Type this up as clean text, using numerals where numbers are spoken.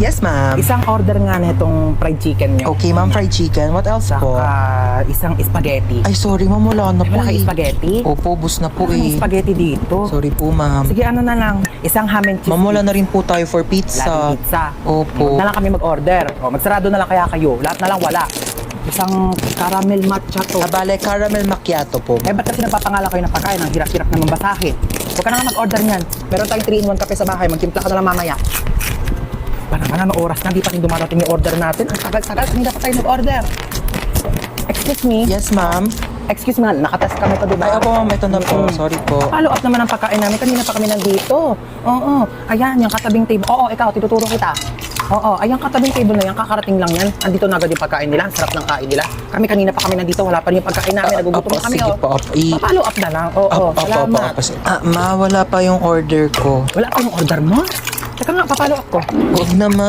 Yes, ma'am. Isang order nga na itong fried chicken nyo. Okay, ma'am, fried chicken. What else po? Saka isang spaghetti. Ay, sorry, ma'am. Wala na po Wala eh. kang spaghetti? Opo, bus na po Walang eh. spaghetti dito. Sorry po, ma'am. Sige, ano na lang. Isang ham and cheese. Ma'am, wala na rin po tayo for Lahat pizza. pizza. Opo. Huwag na lang kami mag-order. O, magsarado na lang kaya kayo. Lahat na lang wala. Isang caramel matcha to. Bale, caramel macchiato po. Eh, ba't kasi napapangalan kayo ng pagkain? Ang hirap-hirap naman basahin. Huwag ka na nga mag-order niyan. Meron tayong 3-in-1 kape sa bahay. Magtimpla ka na lang mamaya. Parang ano oras na, di pa rin dumarating yung order natin. Ang tagal-tagal, hindi na pa tayo nag-order. Excuse me? Yes, ma'am. Excuse me, nakatest kami to, di ba? Ay, opo, ma'am. Ito na po. Sorry po. Follow up naman ang pagkain namin. Kanina pa kami nandito. Oo. Ayan, yung katabing table. Oo, ikaw, tinuturo kita. Oo, ayan katabing table na yan. Kakarating lang yan. Andito na agad yung pagkain nila. Ang sarap ng kain nila. Kami kanina pa kami nandito. Wala pa rin yung pagkain namin. Nagugutom Opo, na kami. sige Oh. po, opo. Follow up na lang. Oo, salamat. Ma, wala pa yung order ko. Wala pa yung order mo? Teka nga, papalo up ko. Huwag naman.